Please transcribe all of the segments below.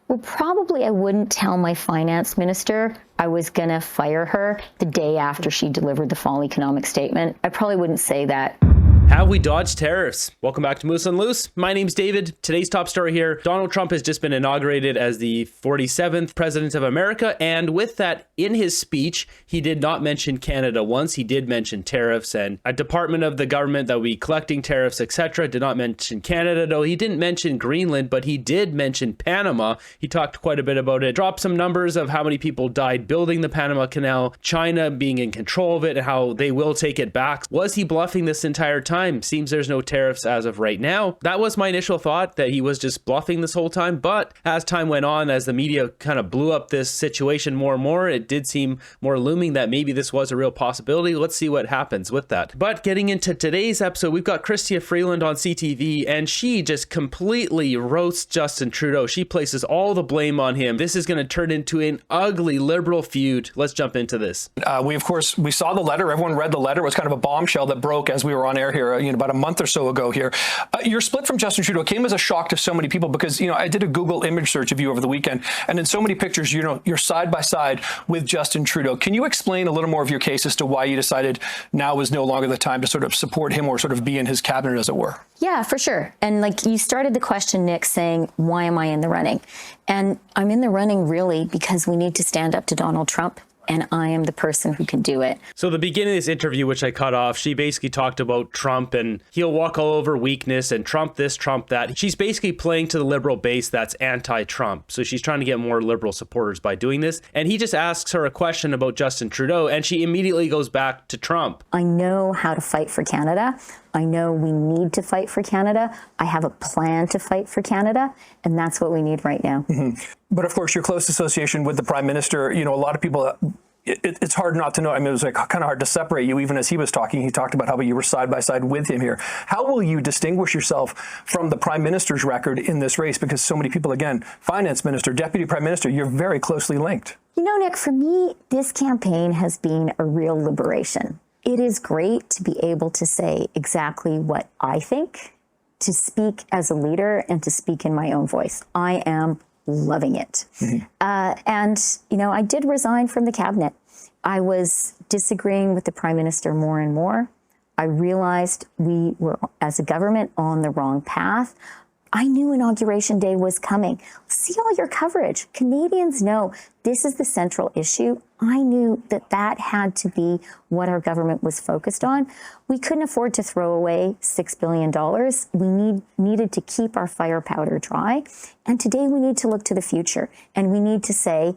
Well, probably I wouldn't tell my finance minister I was going to fire her the day after she delivered the fall economic statement. I probably wouldn't say that. Have we dodged tariffs? Welcome back to Moose and Loose. My name's David. Today's top story here. Donald Trump has just been inaugurated as the 47th president of America. And with that, in his speech, he did not mention Canada once. He did mention tariffs and a department of the government that will be collecting tariffs, etc. Did not mention Canada, though. He didn't mention Greenland, but he did mention Panama. He talked quite a bit about it. Dropped some numbers of how many people died building the Panama Canal, China being in control of it, and how they will take it back. Was he bluffing this entire time? Seems there's no tariffs as of right now. That was my initial thought, that he was just bluffing this whole time. But as time went on, as the media kind of blew up this situation more and more, it did seem more looming that maybe this was a real possibility. Let's see what happens with that. But getting into today's episode, we've got Chrystia Freeland on CTV, and she just completely roasts Justin Trudeau. She places all the blame on him. This is going to turn into an ugly liberal feud. Let's jump into this. We saw the letter. Everyone read the letter. It was kind of a bombshell that broke as we were on air here about a month or so ago here. Your split from Justin Trudeau came as a shock to so many people because, I did a Google image search of you over the weekend, and in so many pictures, you're side by side with Justin Trudeau. Can you explain a little more of your case as to why you decided now was no longer the time to sort of support him or sort of be in his cabinet, as it were? Yeah, for sure. And like you started the question, Nick, saying, why am I in the running? And I'm in the running really because we need to stand up to Donald Trump. And I am the person who can do it. So the beginning of this interview, which I cut off, she basically talked about Trump and he'll walk all over weakness and Trump this, Trump that. She's basically playing to the liberal base that's anti-Trump. So she's trying to get more liberal supporters by doing this. And he just asks her a question about Justin Trudeau and she immediately goes back to Trump. I know how to fight for Canada. I know we need to fight for Canada. I have a plan to fight for Canada, and that's what we need right now. Mm-hmm. But of course, your close association with the Prime Minister, a lot of people, it's hard not to know. I mean, it was like kind of hard to separate you. Even as he was talking, he talked about how you were side by side with him here. How will you distinguish yourself from the Prime Minister's record in this race? Because so many people, again, Finance Minister, Deputy Prime Minister, you're very closely linked. Nick, for me, this campaign has been a real liberation. It is great to be able to say exactly what I think, to speak as a leader and to speak in my own voice. I am loving it. Mm-hmm. I did resign from the cabinet. I was disagreeing with the Prime Minister more and more. I realized we were, as a government, on the wrong path. I knew Inauguration Day was coming. See all your coverage. Canadians know this is the central issue. I knew that had to be what our government was focused on. We couldn't afford to throw away $6 billion. We needed to keep our firepower dry. And today we need to look to the future. And we need to say,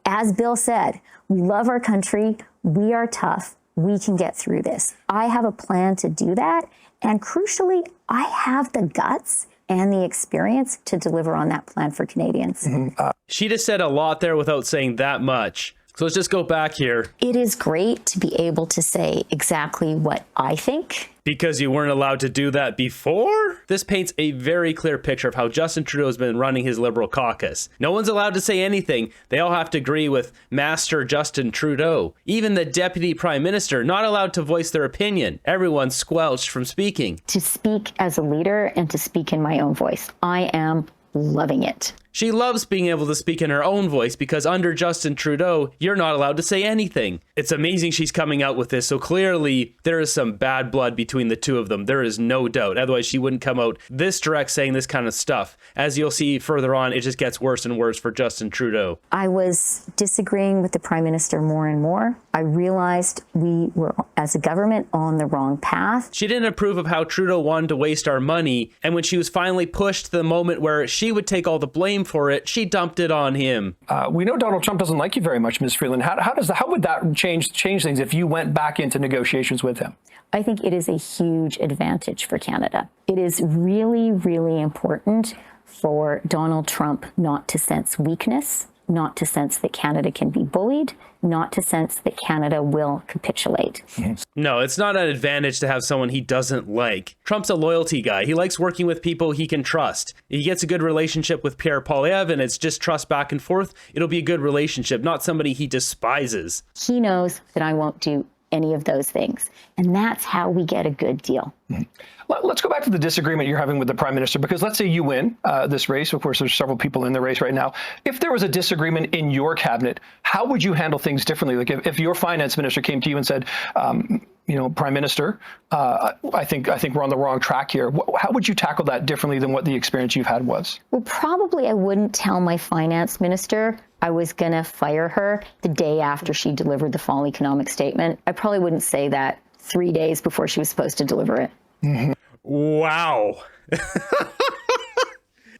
as Bill said, we love our country. We are tough. We can get through this. I have a plan to do that. And crucially, I have the guts and the experience to deliver on that plan for Canadians. Mm-hmm. She just said a lot there without saying that much. So let's just go back here. It is great to be able to say exactly what I think. Because you weren't allowed to do that before? This paints a very clear picture of how Justin Trudeau has been running his Liberal caucus. No one's allowed to say anything. They all have to agree with Master Justin Trudeau. Even the Deputy Prime Minister, not allowed to voice their opinion. Everyone's squelched from speaking. To speak as a leader and to speak in my own voice. I am loving it. She loves being able to speak in her own voice because under Justin Trudeau, you're not allowed to say anything. It's amazing she's coming out with this. So clearly there is some bad blood between the two of them. There is no doubt. Otherwise she wouldn't come out this direct saying this kind of stuff. As you'll see further on, it just gets worse and worse for Justin Trudeau. I was disagreeing with the Prime Minister more and more. I realized we were, as a government, on the wrong path. She didn't approve of how Trudeau wanted to waste our money. And when she was finally pushed to the moment where she would take all the blame for it, she dumped it on him. We know Donald Trump doesn't like you very much, Ms. Freeland. How would that change things if you went back into negotiations with him? I think it is a huge advantage for Canada. It is really, really important for Donald Trump not to sense weakness, not to sense that Canada can be bullied, not to sense that Canada will capitulate. No, it's not an advantage to have someone he doesn't like. Trump's a loyalty guy. He likes working with people he can trust. He gets a good relationship with Pierre Poilievre and it's just trust back and forth. It'll be a good relationship, not somebody he despises. He knows that I won't do any of those things. And that's how we get a good deal. Let's go back to the disagreement you're having with the Prime Minister, because let's say you win this race. Of course, there's several people in the race right now. If there was a disagreement in your cabinet, how would you handle things differently? Like if your finance minister came to you and said, Prime Minister, I think we're on the wrong track here. How would you tackle that differently than what the experience you've had was? Well, probably I wouldn't tell my finance minister I was going to fire her the day after she delivered the fall economic statement. I probably wouldn't say that 3 days before she was supposed to deliver it. Mm-hmm. Wow.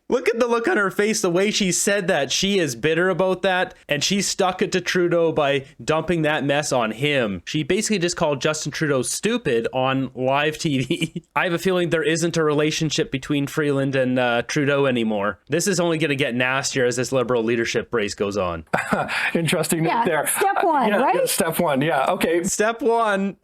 Look at the look on her face, the way she said that. She is bitter about that, and she stuck it to Trudeau by dumping that mess on him. She basically just called Justin Trudeau stupid on live TV. I have a feeling there isn't a relationship between Freeland and Trudeau anymore. This is only going to get nastier as this Liberal leadership race goes on. Interesting note there. Step one, right? Step one, yeah, okay. Step one.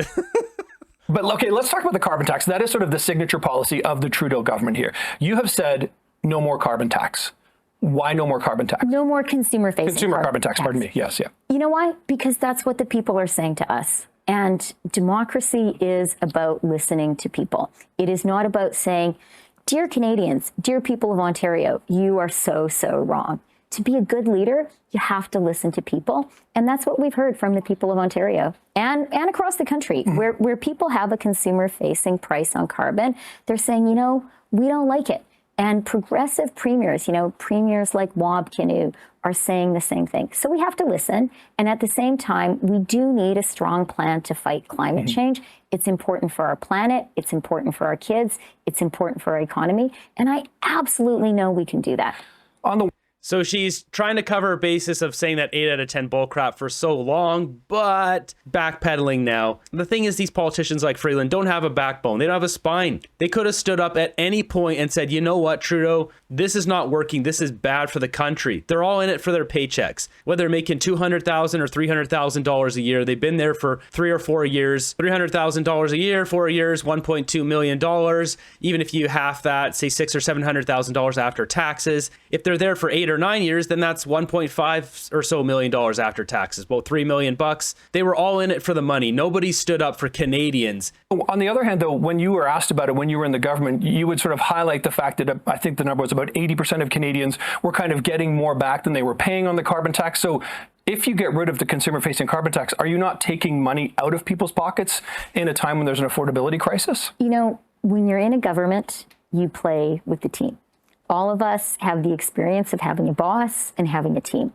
But okay, let's talk about the carbon tax. That is sort of the signature policy of the Trudeau government here. You have said no more carbon tax. Why no more carbon tax? No more consumer-facing Consumer carbon tax, pardon me. Yes, yeah. You know why? Because that's what the people are saying to us. And democracy is about listening to people. It is not about saying, dear Canadians, dear people of Ontario, you are so, so wrong. To be a good leader, you have to listen to people. And that's what we've heard from the people of Ontario and across the country, where people have a consumer-facing price on carbon. They're saying, we don't like it. And progressive premiers, premiers like Wab Kinew are saying the same thing. So we have to listen. And at the same time, we do need a strong plan to fight climate change. It's important for our planet. It's important for our kids. It's important for our economy. And I absolutely know we can do that. So she's trying to cover her basis of saying that 8 out of 10 bullcrap for so long, but backpedaling now. The thing is, these politicians like Freeland don't have a backbone. They don't have a spine. They could have stood up at any point and said, you know what, Trudeau, this is not working. This is bad for the country. They're all in it for their paychecks. Whether they're making $200,000 or $300,000 a year, they've been there for 3 or 4 years. $300,000 a year, 4 years, $1.2 million. Even if you half that, say $600,000 or $700,000 after taxes. If they're there for 8 or 9 years, then that's $1.5 or so million after taxes, about $3 million bucks. They were all in it for the money. Nobody stood up for Canadians. On the other hand, though, when you were asked about it, when you were in the government, you would sort of highlight the fact that I think the number was about 80% of Canadians were kind of getting more back than they were paying on the carbon tax. So if you get rid of the consumer-facing carbon tax, are you not taking money out of people's pockets in a time when there's an affordability crisis? When you're in a government, you play with the team. All of us have the experience of having a boss and having a team.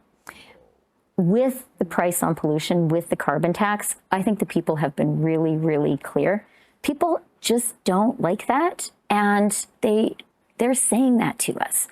With the price on pollution, with the carbon tax, I think the people have been really, really clear. People just don't like that, and they're saying that to us.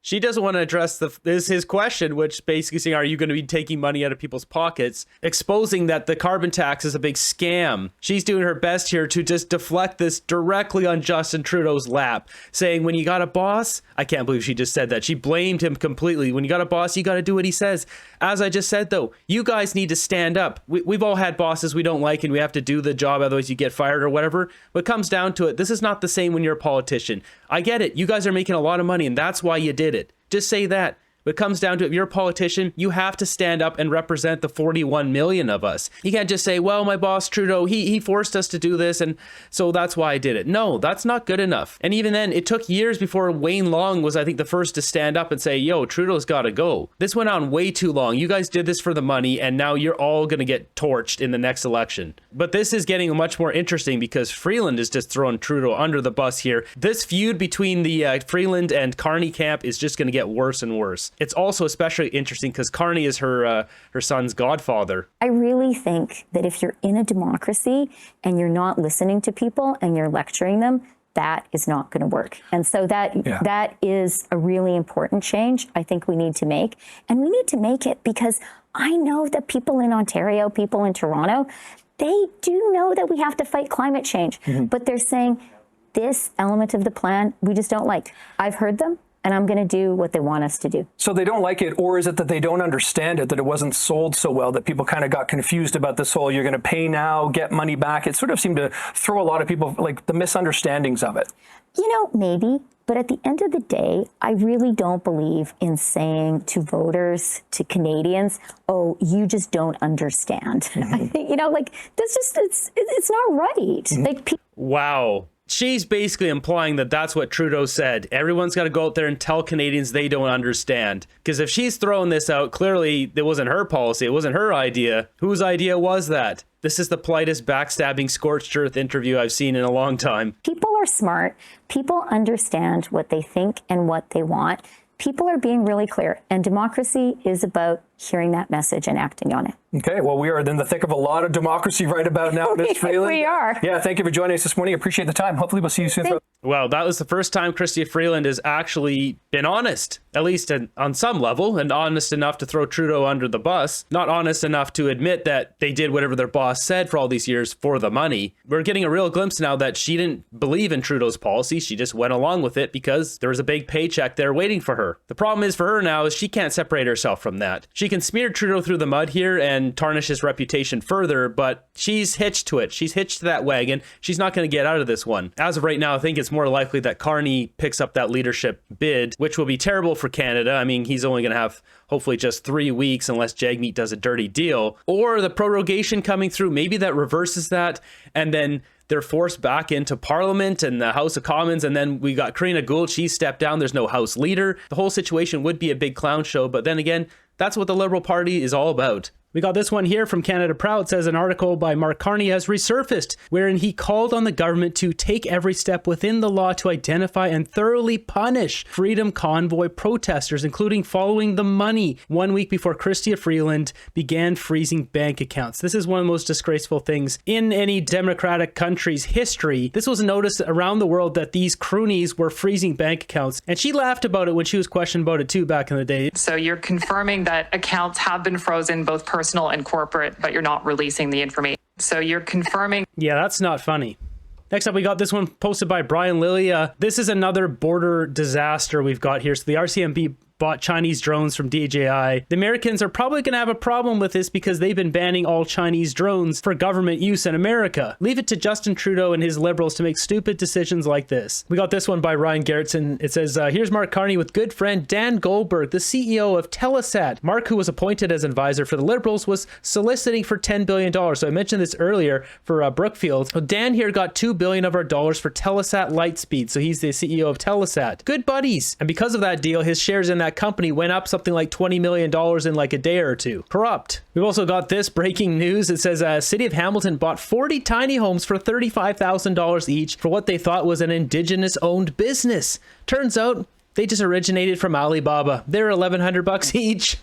She doesn't want to address his question, which basically saying, are you going to be taking money out of people's pockets? Exposing that the carbon tax is a big scam. She's doing her best here to just deflect this directly on Justin Trudeau's lap, saying, when you got a boss, I can't believe she just said that. She blamed him completely. When you got a boss, you got to do what he says. As I just said, though, you guys need to stand up. We've all had bosses we don't like, and we have to do the job, otherwise you get fired or whatever. But it comes down to it. This is not the same when you're a politician. I get it. You guys are making a lot of money, and that's why you did it. Just say that. But it comes down to, if you're a politician, you have to stand up and represent the 41 million of us. You can't just say, well, my boss Trudeau, he forced us to do this, and so that's why I did it. No, that's not good enough. And even then, it took years before Wayne Long was, I think, the first to stand up and say, yo, Trudeau's got to go. This went on way too long. You guys did this for the money, and now you're all going to get torched in the next election. But this is getting much more interesting because Freeland is just throwing Trudeau under the bus here. This feud between the Freeland and Carney camp is just going to get worse and worse. It's also especially interesting because Carney is her son's godfather. I really think that if you're in a democracy and you're not listening to people and you're lecturing them, that is not going to work. And so that is a really important change I think we need to make. And we need to make it because I know that people in Ontario, people in Toronto, they do know that we have to fight climate change. But they're saying this element of the plan we just don't like. I've heard them, and I'm going to do what they want us to do. So they don't like it, or is it that they don't understand it, that it wasn't sold so well, that people kind of got confused about this whole, you're going to pay now, get money back? It sort of seemed to throw a lot of people, like, the misunderstandings of it. Maybe. But at the end of the day, I really don't believe in saying to voters, to Canadians, oh, you just don't understand. I think, like, that's just, it's not right. Like, Wow. She's basically implying that that's what Trudeau said. Everyone's got to go out there and tell Canadians they don't understand. Because if she's throwing this out, clearly it wasn't her policy. It wasn't her idea. Whose idea was that? This is the politest backstabbing scorched earth interview I've seen in a long time. People are smart. People understand what they think and what they want. People are being really clear. And democracy is about hearing that message and acting on it. Okay, well, we are in the thick of a lot of democracy right about now, Ms. Freeland. We are. Yeah, thank you for joining us this morning. Appreciate the time. Hopefully we'll see you soon. Well, that was the first time Chrystia Freeland has actually been honest, at least on some level, and honest enough to throw Trudeau under the bus. Not honest enough to admit that they did whatever their boss said for all these years for the money. We're getting a real glimpse now that she didn't believe in Trudeau's policy. She just went along with it because there was a big paycheck there waiting for her. The problem is for her now is she can't separate herself from that. She can smear Trudeau through the mud here and tarnish his reputation further, but she's hitched to it. She's hitched to that wagon. She's not going to get out of this one. As of right now, I think it's more likely that Carney picks up that leadership bid, which will be terrible for Canada. I mean, he's only going to have hopefully just 3 weeks unless Jagmeet does a dirty deal, or the prorogation coming through. Maybe that reverses that, and then they're forced back into Parliament and the House of Commons, and then we got Karina Gould. She stepped down. There's no House leader. The whole situation would be a big clown show, but then again, that's what the Liberal Party is all about. We got this one here from Canada Proud. It says an article by Mark Carney has resurfaced, wherein he called on the government to take every step within the law to identify and thoroughly punish Freedom Convoy protesters, including following the money 1 week before Chrystia Freeland began freezing bank accounts. This is one of the most disgraceful things in any democratic country's history. This was noticed around the world that these croonies were freezing bank accounts, and she laughed about it when she was questioned about it too back in the day. So you're confirming that accounts have been frozen, both personal and corporate, but you're not releasing the information. So you're confirming. Yeah, that's not funny. Next up, we got this one posted by Brian Lilly. This is another border disaster we've got here. So the RCMP bought Chinese drones from DJI. The Americans are probably going to have a problem with this because they've been banning all Chinese drones for government use in America. Leave it to Justin Trudeau and his Liberals to make stupid decisions like this. We got this one by Ryan Gerritsen. It says, here's Mark Carney with good friend Dan Goldberg, the CEO of Telesat. Mark, who was appointed as advisor for the Liberals, was soliciting for $10 billion. So I mentioned this earlier for Brookfield. Well, Dan here got $2 billion of our dollars for Telesat Lightspeed. So he's the CEO of Telesat. Good buddies. And because of that deal, his shares in that company went up something like $20 million in like a day or two. Corrupt. We've also got this breaking news. It says City of Hamilton bought 40 tiny homes for $35,000 each for what they thought was an Indigenous owned business. Turns out they just originated from Alibaba. They're $1,100 each.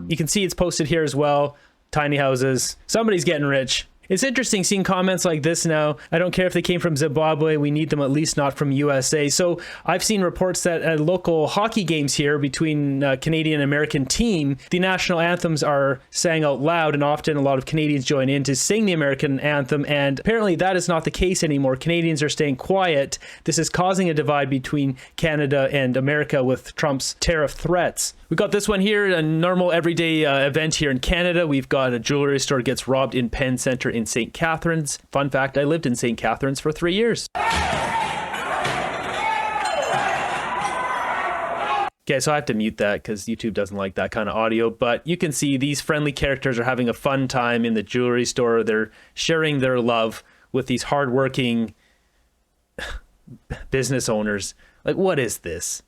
You can see it's posted here as well. Tiny houses. Somebody's getting rich. It's interesting seeing comments like this now. I don't care if they came from Zimbabwe. We need them at least not from USA. So I've seen reports that at local hockey games here between Canadian and American team, the national anthems are sang out loud, and often a lot of Canadians join in to sing the American anthem. And apparently that is not the case anymore. Canadians are staying quiet. This is causing a divide between Canada and America with Trump's tariff threats. We got this one here, a normal everyday event here in Canada. We've got a jewelry store gets robbed in Penn Centre in St. Catharines. Fun fact, I lived in St. Catharines for 3 years. Okay, so I have to mute that because YouTube doesn't like that kind of audio, but you can see these friendly characters are having a fun time in the jewelry store. They're sharing their love with these hardworking business owners. Like, what is this?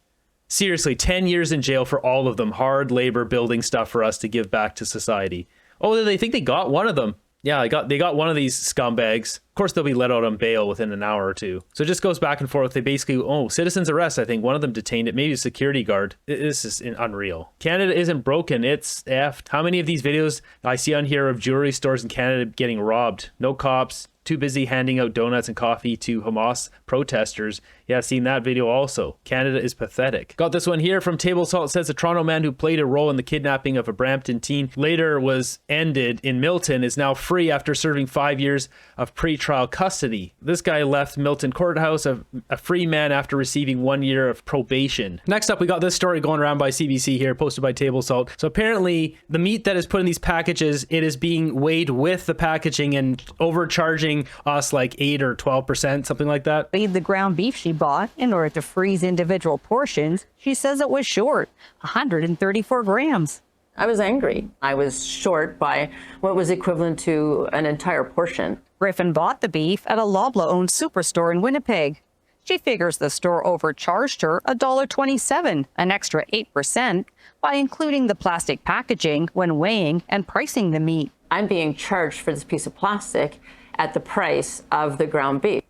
Seriously, 10 years in jail for all of them. Hard labor building stuff for us to give back to society. Oh, they think they got one of them. Yeah, they got one of these scumbags. Of course, they'll be let out on bail within an hour or two. So it just goes back and forth. They basically, citizen's arrest. I think one of them detained it, maybe a security guard. This is unreal. Canada isn't broken. It's effed. How many of these videos I see on here of jewelry stores in Canada getting robbed? No cops, too busy handing out donuts and coffee to Hamas protesters. Yeah, seen that video also. Canada is pathetic. Got this one here from Table Salt. Says a Toronto man who played a role in the kidnapping of a Brampton teen, later was ended in Milton, is now free after serving 5 years of pretrial custody. This guy left Milton Courthouse a free man after receiving 1 year of probation. Next up, we got this story going around by CBC here, posted by Table Salt. So apparently the meat that is put in these packages, it is being weighed with the packaging and overcharging us like 8 or 12%, something like that. Weighed the ground beef she bought in order to freeze individual portions. She says it was short, 134 grams. I was angry. I was short by what was equivalent to an entire portion. Griffin bought the beef at a Loblaw-owned superstore in Winnipeg. She figures the store overcharged her $1.27, an extra 8%, by including the plastic packaging when weighing and pricing the meat. I'm being charged for this piece of plastic at the price of the ground beef.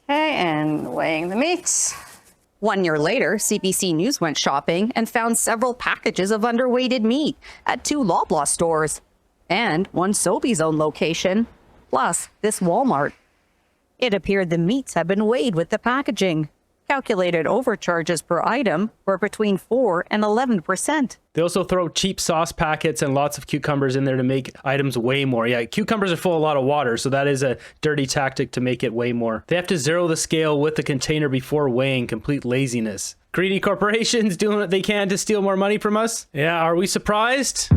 Okay, and weighing the meats. 1 year later, CBC News went shopping and found several packages of underweighted meat at 2 Loblaw stores and 1 Sobeys owned location, plus this Walmart. It appeared the meats had been weighed with the packaging. Calculated overcharges per item were between 4 and 11%. They also throw cheap sauce packets and lots of cucumbers in there to make items weigh more. Yeah, cucumbers are full of a lot of water, so that is a dirty tactic to make it weigh more. They have to zero the scale with the container before weighing. Complete laziness. Greedy corporations doing what they can to steal more money from us. Yeah, are we surprised?